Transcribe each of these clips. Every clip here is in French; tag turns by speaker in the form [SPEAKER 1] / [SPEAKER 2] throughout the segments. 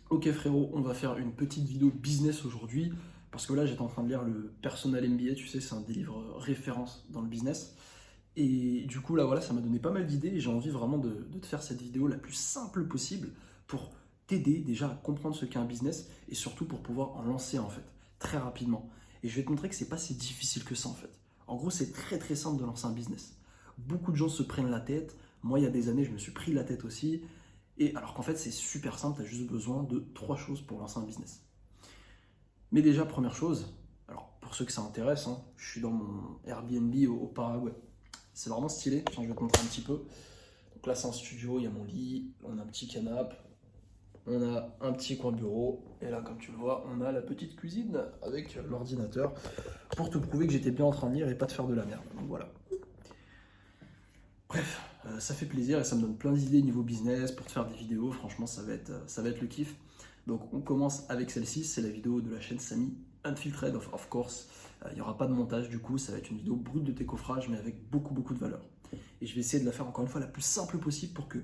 [SPEAKER 1] Ok frérot, on va faire une petite vidéo business aujourd'hui parce que là j'étais en train de lire le Personal MBA, tu sais, c'est un des livres référence dans le business. Et du coup là voilà, ça m'a donné pas mal d'idées et j'ai envie vraiment de te faire cette vidéo la plus simple possible pour t'aider déjà à comprendre ce qu'est un business et surtout pour pouvoir en lancer en fait très rapidement. Et je vais te montrer que c'est pas si difficile que ça en fait. En gros, c'est très très simple de lancer un business. Beaucoup de gens se prennent la tête. Moi, il y a des années, je me suis pris la tête aussi. Et alors qu'en fait, c'est super simple, tu as juste besoin de trois choses pour lancer un business. Mais déjà, première chose, alors pour ceux que ça intéresse, hein, je suis dans mon Airbnb au Paraguay. C'est vraiment stylé, tiens, je vais te montrer un petit peu. Donc là, c'est un studio, il y a mon lit, on a un petit canapé, on a un petit coin bureau, et là, comme tu le vois, on a la petite cuisine avec l'ordinateur pour te prouver que j'étais bien en train de lire et pas de faire de la merde. Donc voilà. Bref, ça fait plaisir et ça me donne plein d'idées niveau business pour te faire des vidéos. Franchement, ça va être le kiff. Donc, on commence avec celle-ci. C'est la vidéo de la chaîne Samy Unfiltered, of course. Il n'y aura pas de montage du coup. Ça va être une vidéo brute de décoffrage, mais avec beaucoup de valeur. Et je vais essayer de la faire encore une fois la plus simple possible pour que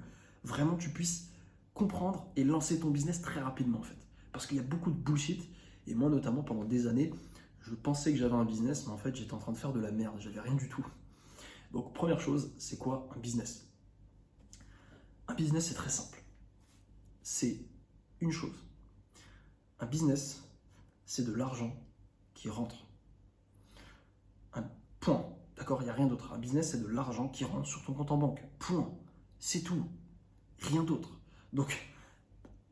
[SPEAKER 1] vraiment tu puisses comprendre et lancer ton business très rapidement en fait. Parce qu'il y a beaucoup de bullshit. Et moi, notamment, pendant des années, je pensais que j'avais un business, mais en fait, j'étais en train de faire de la merde. J'avais rien du tout. Donc, première chose, c'est quoi un business? Un business, c'est très simple. C'est une chose. Un business, c'est de l'argent qui rentre. Un point. D'accord? Il n'y a rien d'autre. Un business, c'est de l'argent qui rentre sur ton compte en banque. Point. C'est tout. Rien d'autre. Donc,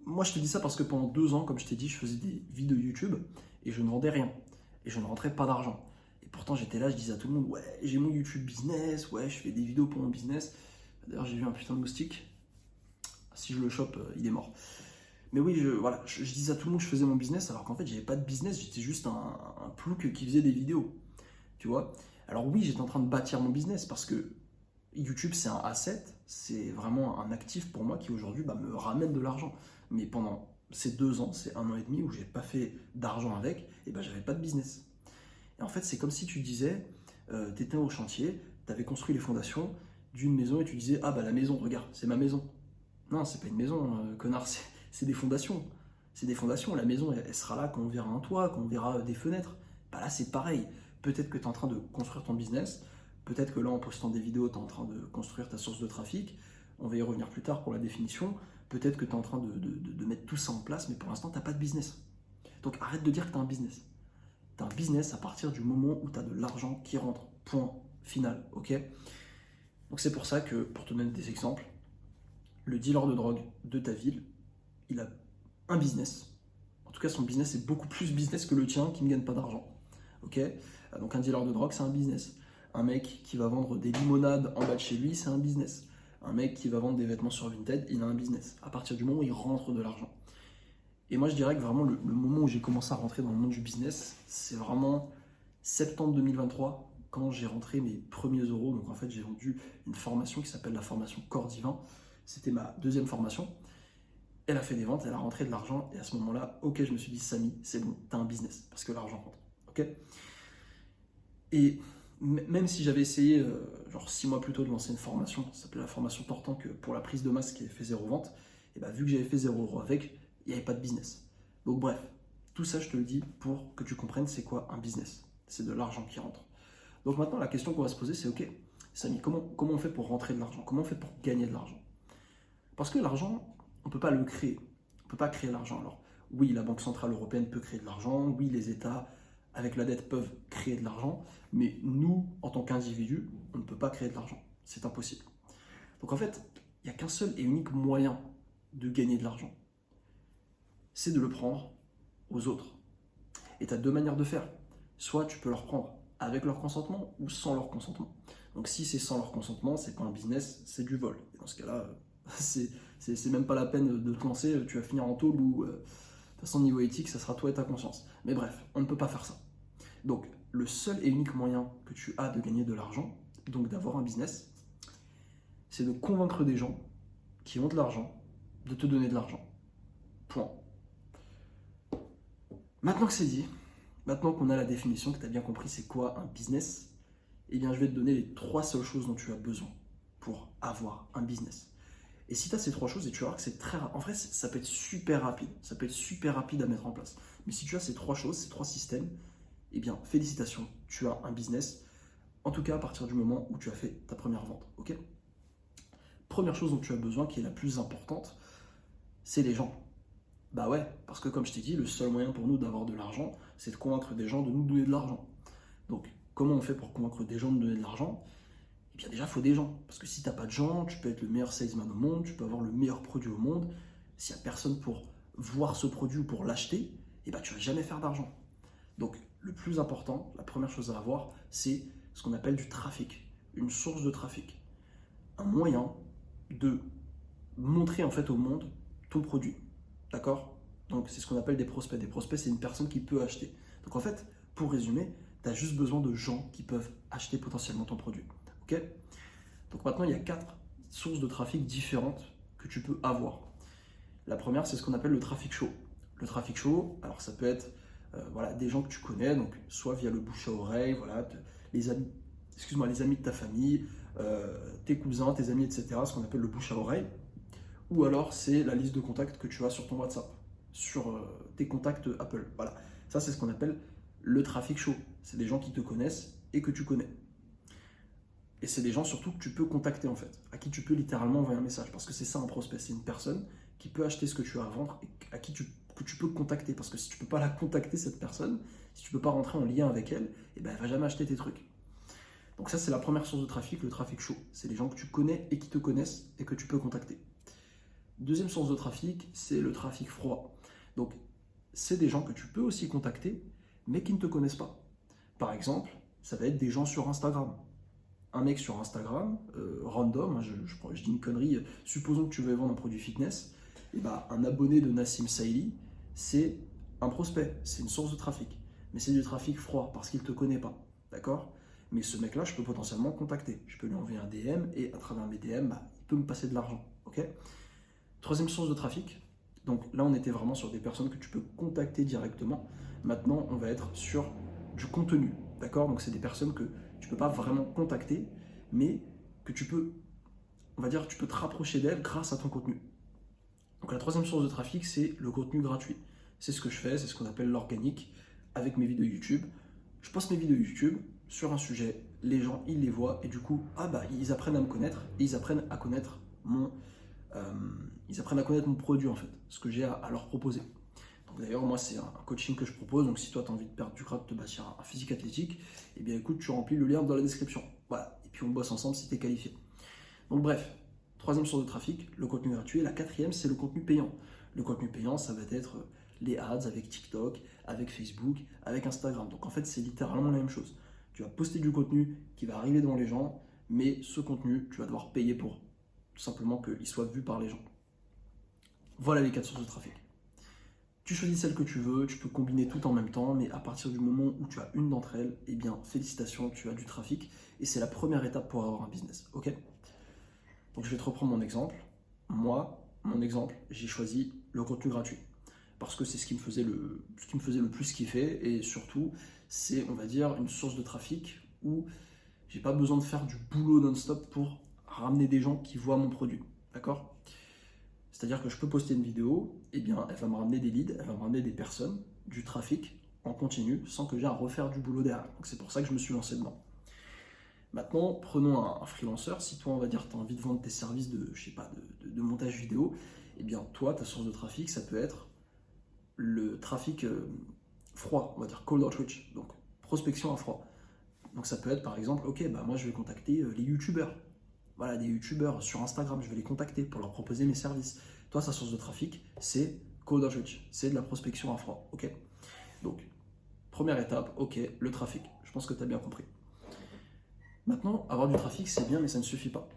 [SPEAKER 1] moi, je te dis ça parce que pendant 2 ans, comme je t'ai dit, je faisais des vidéos YouTube et je ne vendais rien. Et je ne rentrais pas d'argent. Et pourtant, j'étais là, je disais à tout le monde, ouais, j'ai mon YouTube business, ouais, je fais des vidéos pour mon business. D'ailleurs, j'ai vu un putain de moustique. Si je le chope, il est mort. Mais oui, voilà, je disais à tout le monde que je faisais mon business, alors qu'en fait, j'avais pas de business, j'étais juste un plouc qui faisait des vidéos. Tu vois? Alors oui, j'étais en train de bâtir mon business parce que YouTube, c'est un asset, c'est vraiment un actif pour moi qui aujourd'hui me ramène de l'argent. Mais pendant ces 2 ans, ces 1 an et demi où j'ai pas fait d'argent avec, et ben j'avais pas de business. Et en fait, c'est comme si tu disais, tu étais au chantier, tu avais construit les fondations d'une maison et tu disais, ah bah la maison, regarde, c'est ma maison. Non, c'est pas une maison, connard, c'est des fondations. C'est des fondations. La maison, elle sera là quand on verra un toit, quand on verra des fenêtres. Bah là, c'est pareil. Peut-être que tu es en train de construire ton business. Peut-être que là, en postant des vidéos, tu es en train de construire ta source de trafic. On va y revenir plus tard pour la définition. Peut-être que tu es en train de mettre tout ça en place, mais pour l'instant, tu n'as pas de business. Donc arrête de dire que tu as un business. Tu as un business à partir du moment où tu as de l'argent qui rentre. Point final. Ok? Donc c'est pour ça que, pour te donner des exemples, le dealer de drogue de ta ville, il a un business. En tout cas, son business est beaucoup plus business que le tien qui ne gagne pas d'argent. Ok? Donc un dealer de drogue, c'est un business. Un mec qui va vendre des limonades en bas de chez lui, c'est un business. Un mec qui va vendre des vêtements sur Vinted, il a un business. À partir du moment où il rentre de l'argent. Et moi, je dirais que vraiment le moment où j'ai commencé à rentrer dans le monde du business, c'est vraiment septembre 2023, quand j'ai rentré mes premiers euros. Donc en fait, j'ai vendu une formation qui s'appelle la formation Corps Divin. C'était ma deuxième formation. Elle a fait des ventes, elle a rentré de l'argent, et à ce moment-là, ok, je me suis dit, Samy, c'est bon, t'as un business, parce que l'argent rentre. Ok? Et même si j'avais essayé, genre 6 mois plus tôt, de lancer une formation, ça s'appelait la formation Tortank pour la prise de masse qui avait fait zéro vente, et bah vu que j'avais fait 0 € avec, il n'y avait pas de business. Donc bref, tout ça, je te le dis pour que tu comprennes c'est quoi un business. C'est de l'argent qui rentre. Donc maintenant, la question qu'on va se poser, c'est ok, Samy, comment on fait pour rentrer de l'argent? Comment on fait pour gagner de l'argent? Parce que l'argent, on ne peut pas le créer. On ne peut pas créer l'argent. Alors, oui, la Banque Centrale Européenne peut créer de l'argent. Oui, les États, avec la dette, peuvent créer de l'argent. Mais nous, en tant qu'individus, on ne peut pas créer de l'argent. C'est impossible. Donc en fait, il n'y a qu'un seul et unique moyen de gagner de l'argent. C'est de le prendre aux autres. Et tu as deux manières de faire. Soit tu peux leur prendre avec leur consentement ou sans leur consentement. Donc si c'est sans leur consentement, c'est pas un business, c'est du vol. Et dans ce cas-là, c'est même pas la peine de te lancer, tu vas finir en tôle ou de toute façon niveau éthique, ça sera toi et ta conscience. Mais bref, on ne peut pas faire ça. Donc le seul et unique moyen que tu as de gagner de l'argent, donc d'avoir un business, c'est de convaincre des gens qui ont de l'argent de te donner de l'argent. Point. Maintenant que c'est dit, maintenant qu'on a la définition, que tu as bien compris c'est quoi un business, eh bien je vais te donner les 3 seules choses dont tu as besoin pour avoir un business. Et si tu as ces trois choses, et tu vas voir que c'est en vrai, ça peut être super rapide. Ça peut être super rapide à mettre en place. Mais si tu as ces trois choses, ces trois systèmes, eh bien, félicitations, tu as un business. En tout cas, à partir du moment où tu as fait ta première vente. Ok ? Première chose dont tu as besoin, qui est la plus importante, c'est les gens. Bah ouais, parce que comme je t'ai dit, le seul moyen pour nous d'avoir de l'argent, c'est de convaincre des gens de nous donner de l'argent. Donc, comment on fait pour convaincre des gens de nous donner de l'argent? Eh bien déjà, il faut des gens. Parce que si tu n'as pas de gens, tu peux être le meilleur salesman au monde, tu peux avoir le meilleur produit au monde. S'il n'y a personne pour voir ce produit ou pour l'acheter, eh ben, tu ne vas jamais faire d'argent. Donc, le plus important, la première chose à avoir, c'est ce qu'on appelle du trafic, une source de trafic. Un moyen de montrer en fait au monde ton produit. D'accord? Donc, c'est ce qu'on appelle des prospects. Des prospects, c'est une personne qui peut acheter. Donc, en fait, pour résumer, tu as juste besoin de gens qui peuvent acheter potentiellement ton produit. Ok? Donc maintenant, il y a 4 sources de trafic différentes que tu peux avoir. La première, c'est ce qu'on appelle le trafic chaud. Le trafic chaud, alors ça peut être voilà, des gens que tu connais, donc soit via le bouche à oreille, voilà, les amis, les amis de ta famille, tes cousins, tes amis, etc., ce qu'on appelle le bouche à oreille. Ou alors c'est la liste de contacts que tu as sur ton WhatsApp, sur tes contacts Apple. Voilà, ça c'est ce qu'on appelle le trafic chaud. C'est des gens qui te connaissent et que tu connais. Et c'est des gens surtout que tu peux contacter en fait, à qui tu peux littéralement envoyer un message. Parce que c'est ça un prospect, c'est une personne qui peut acheter ce que tu as à vendre et que tu peux contacter. Parce que si tu ne peux pas la contacter, cette personne, si tu ne peux pas rentrer en lien avec elle, eh ben, elle ne va jamais acheter tes trucs. Donc ça, c'est la première source de trafic, le trafic chaud. C'est les gens que tu connais et qui te connaissent et que tu peux contacter. Deuxième source de trafic, c'est le trafic froid. Donc, c'est des gens que tu peux aussi contacter, mais qui ne te connaissent pas. Par exemple, ça va être des gens sur Instagram. Un mec sur Instagram, random, hein, je dis une connerie, supposons que tu veux vendre un produit fitness, et bah, un abonné de Nassim Saïli, c'est un prospect, c'est une source de trafic. Mais c'est du trafic froid, parce qu'il ne te connaît pas, d'accord? Mais ce mec-là, je peux potentiellement le contacter. Je peux lui envoyer un DM, et à travers mes DM, bah, il peut me passer de l'argent, ok? Troisième source de trafic, donc là on était vraiment sur des personnes que tu peux contacter directement. Maintenant on va être sur du contenu, d'accord? Donc c'est des personnes que tu ne peux pas vraiment contacter, mais que tu peux, on va dire, tu peux te rapprocher d'elles grâce à ton contenu. Donc la troisième source de trafic, c'est le contenu gratuit. C'est ce que je fais, c'est ce qu'on appelle l'organique avec mes vidéos YouTube. Je poste mes vidéos YouTube sur un sujet, les gens ils les voient et du coup, ah bah ils apprennent à me connaître et ils apprennent à connaître mon produit en fait, ce que j'ai à leur proposer. Donc d'ailleurs, moi c'est un coaching que je propose, donc si toi tu as envie de perdre du gras, de te bâtir un physique athlétique, eh bien écoute, tu remplis le lien dans la description. Voilà, et puis on bosse ensemble si tu es qualifié. Donc bref, troisième source de trafic, le contenu gratuit. Et la quatrième, c'est le contenu payant. Le contenu payant, ça va être les ads avec TikTok, avec Facebook, avec Instagram. Donc en fait, c'est littéralement la même chose. Tu vas poster du contenu qui va arriver devant les gens, mais ce contenu, tu vas devoir payer pour tout simplement qu'il soit vu par les gens. Voilà les 4 sources de trafic. Tu choisis celle que tu veux, tu peux combiner tout en même temps, mais à partir du moment où tu as une d'entre elles, eh bien félicitations, tu as du trafic et c'est la première étape pour avoir un business. Ok? Donc je vais te reprendre mon exemple. Moi, mon exemple, j'ai choisi le contenu gratuit parce que c'est ce qui me faisait le plus kiffer et surtout c'est, on va dire, une source de trafic où j'ai pas besoin de faire du boulot non-stop pour ramener des gens qui voient mon produit. D'accord? C'est-à-dire que je peux poster une vidéo, et bien elle va me ramener des leads, elle va me ramener des personnes, du trafic en continu, sans que j'ai à refaire du boulot derrière. Donc c'est pour ça que je me suis lancé dedans. Maintenant, prenons un freelanceur. Si toi, on va dire, tu as envie de vendre tes services de, je sais pas, de montage vidéo, et bien toi, ta source de trafic, ça peut être le trafic froid, on va dire cold outreach, donc prospection à froid. Donc ça peut être par exemple, ok, bah moi je vais contacter les youtubeurs. Voilà, des youtubeurs sur Instagram, je vais les contacter pour leur proposer mes services. Toi, sa source de trafic, c'est cold outreach, c'est de la prospection à froid, ok? Donc, première étape, ok, le trafic. Je pense que tu as bien compris. Maintenant, avoir du trafic, c'est bien, mais ça ne suffit pas.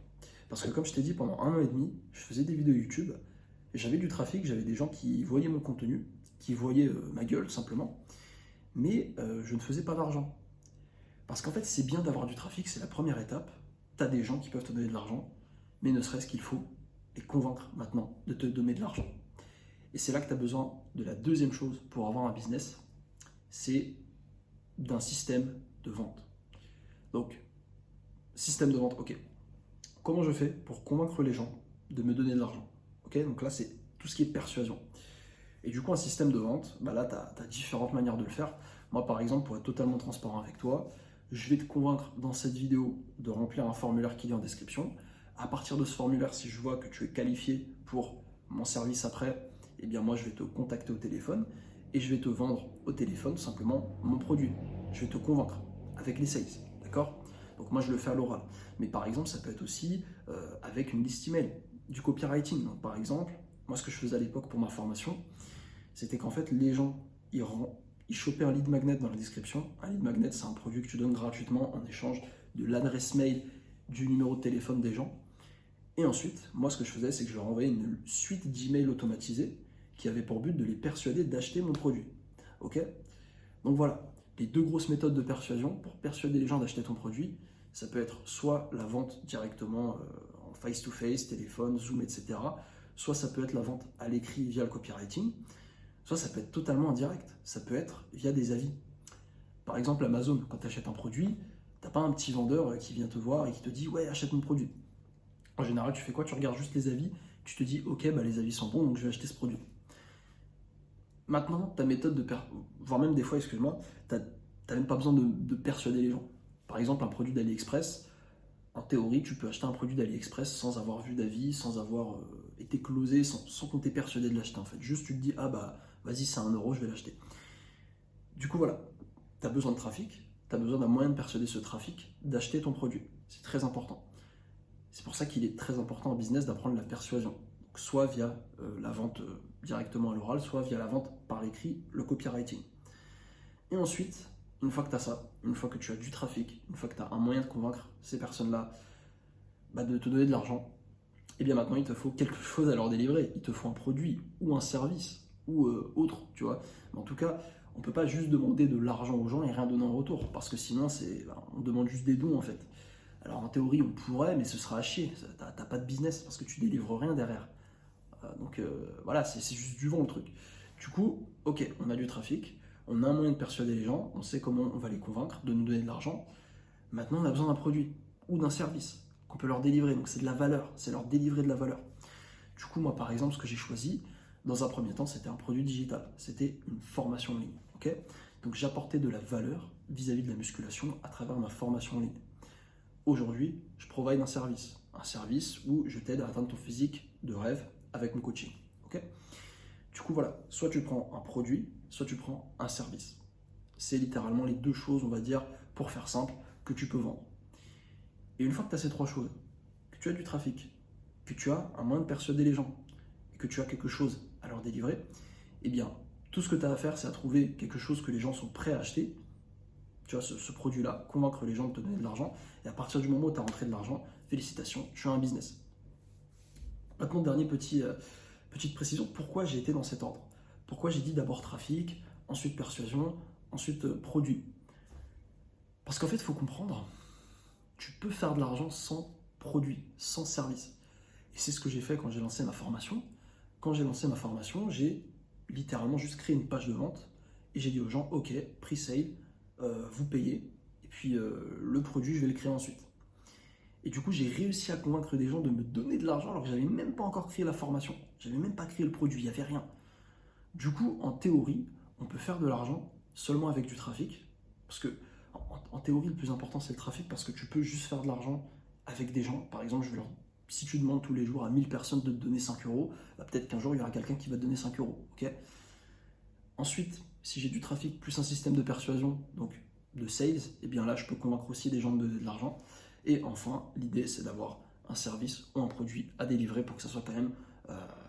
[SPEAKER 1] Parce que comme je t'ai dit, pendant 1 an et demi, je faisais des vidéos YouTube, et j'avais du trafic, j'avais des gens qui voyaient mon contenu, qui voyaient ma gueule, tout simplement, mais je ne faisais pas d'argent. Parce qu'en fait, c'est bien d'avoir du trafic, c'est la première étape. Tu as des gens qui peuvent te donner de l'argent, mais ne serait-ce qu'il faut les convaincre maintenant de te donner de l'argent. Et c'est là que tu as besoin de la deuxième chose pour avoir un business, c'est d'un système de vente. Donc, système de vente, ok. Comment je fais pour convaincre les gens de me donner de l'argent. Ok, donc là, c'est tout ce qui est persuasion. Et du coup, un système de vente, bah là, tu as différentes manières de le faire. Moi, par exemple, pour être totalement transparent avec toi, je vais te convaincre dans cette vidéo de remplir un formulaire qui est en description. À partir de ce formulaire, si je vois que tu es qualifié pour mon service après, eh bien moi, je vais te contacter au téléphone et je vais te vendre au téléphone tout simplement mon produit. Je vais te convaincre avec les sales, d'accord? Donc moi, je le fais à l'oral. Mais par exemple, ça peut être aussi avec une liste email, du copywriting. Donc par exemple, moi, ce que je faisais à l'époque pour ma formation, c'était qu'en fait, les gens, ils chopaient un lead magnet dans la description. Un lead magnet, c'est un produit que tu donnes gratuitement en échange de l'adresse mail, du numéro de téléphone des gens. Et ensuite, moi, ce que je faisais, c'est que je leur envoyais une suite d'emails automatisés qui avait pour but de les persuader d'acheter mon produit. Ok? Donc voilà, les deux grosses méthodes de persuasion pour persuader les gens d'acheter ton produit, ça peut être soit la vente directement en face-to-face, téléphone, Zoom, etc. Soit ça peut être la vente à l'écrit via le copywriting. Soit ça peut être totalement indirect, ça peut être via des avis. Par exemple, Amazon, quand tu achètes un produit, tu n'as pas un petit vendeur qui vient te voir et qui te dit « ouais, achète mon produit ». En général, tu fais quoi? Tu regardes juste les avis, tu te dis « ok, bah, les avis sont bons, donc je vais acheter ce produit ». Maintenant, ta méthode voire même des fois, excuse-moi, tu n'as même pas besoin de persuader les gens. Par exemple, un produit d'AliExpress, en théorie, tu peux acheter un produit d'AliExpress sans avoir vu d'avis, sans avoir été closé, sans qu'on t'ait persuadé de l'acheter en fait. Juste tu te dis, ah bah vas-y, c'est 1 €, je vais l'acheter. Du coup voilà, tu as besoin de trafic, tu as besoin d'un moyen de persuader ce trafic d'acheter ton produit. C'est très important. C'est pour ça qu'il est très important en business d'apprendre la persuasion. Donc, soit via la vente directement à l'oral, soit via la vente par l'écrit, le copywriting. Et ensuite, une fois que tu as ça, une fois que tu as du trafic, une fois que tu as un moyen de convaincre ces personnes-là de te donner de l'argent, et bien maintenant il te faut quelque chose à leur délivrer. Il te faut un produit ou un service ou autre, tu vois. Mais en tout cas, on ne peut pas juste demander de l'argent aux gens et rien donner en retour, parce que sinon on demande juste des dons en fait. Alors en théorie on pourrait, mais ce sera à chier. T'as pas de business parce que tu délivres rien derrière. Donc voilà, c'est juste du vent le truc. Du coup, ok, on a du trafic, on a un moyen de persuader les gens, on sait comment on va les convaincre de nous donner de l'argent. Maintenant, on a besoin d'un produit ou d'un service qu'on peut leur délivrer. Donc c'est de la valeur, c'est leur délivrer de la valeur. Du coup, moi par exemple, ce que j'ai choisi, dans un premier temps, c'était un produit digital. C'était une formation en ligne. Okay, donc j'apportais de la valeur vis-à-vis de la musculation à travers ma formation en ligne. Aujourd'hui, je provide un service où je t'aide à atteindre ton physique de rêve avec mon coaching. Okay, du coup, voilà, soit tu prends un produit, soit tu prends un service. C'est littéralement les deux choses, on va dire, pour faire simple, que tu peux vendre. Et une fois que tu as ces trois choses, que tu as du trafic, que tu as un moyen de persuader les gens, et que tu as quelque chose à leur délivrer, eh bien, tout ce que tu as à faire, c'est à trouver quelque chose que les gens sont prêts à acheter. Tu vois, ce produit-là, convaincre les gens de te donner de l'argent. Et à partir du moment où tu as rentré de l'argent, félicitations, tu as un business. Maintenant, dernière petite précision, pourquoi j'ai été dans cet ordre? Pourquoi j'ai dit d'abord trafic, ensuite persuasion, ensuite produit? Parce qu'en fait, il faut comprendre, tu peux faire de l'argent sans produit, sans service. Et c'est ce que j'ai fait quand j'ai lancé ma formation. Quand j'ai lancé ma formation, j'ai littéralement juste créé une page de vente et j'ai dit aux gens, ok, pre-sale, vous payez, et puis le produit, je vais le créer ensuite. Et du coup, j'ai réussi à convaincre des gens de me donner de l'argent alors que je n'avais même pas encore créé la formation. Je n'avais même pas créé le produit, il n'y avait rien. Du coup, en théorie, on peut faire de l'argent seulement avec du trafic. Parce que, en théorie, le plus important, c'est le trafic parce que tu peux juste faire de l'argent avec des gens. Par exemple, si tu demandes tous les jours à 1000 personnes de te donner 5 €, bah peut-être qu'un jour, il y aura quelqu'un qui va te donner 5 €. Okay, ensuite, si j'ai du trafic plus un système de persuasion, donc de sales, et bien là, je peux convaincre aussi des gens de me donner de l'argent. Et enfin, l'idée, c'est d'avoir un service ou un produit à délivrer pour que ça soit quand même,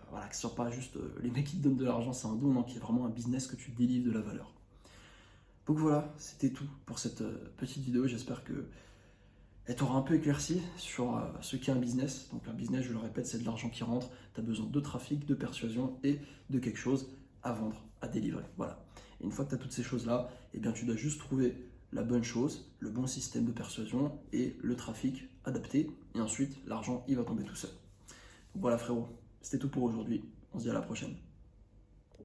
[SPEAKER 1] voilà, que ce soit pas juste les mecs qui te donnent de l'argent, c'est un don, non, qu'il y ait vraiment un business que tu délivres de la valeur. Donc voilà, c'était tout pour cette petite vidéo. J'espère que elle t'aura un peu éclairci sur ce qu'est un business. Donc un business, je le répète, c'est de l'argent qui rentre. Tu as besoin de trafic, de persuasion et de quelque chose à vendre, à délivrer. Voilà. Et une fois que tu as toutes ces choses-là, eh bien, tu dois juste trouver la bonne chose, le bon système de persuasion et le trafic adapté. Et ensuite, l'argent, il va tomber tout seul. Donc voilà frérot, c'était tout pour aujourd'hui. On se dit à la prochaine.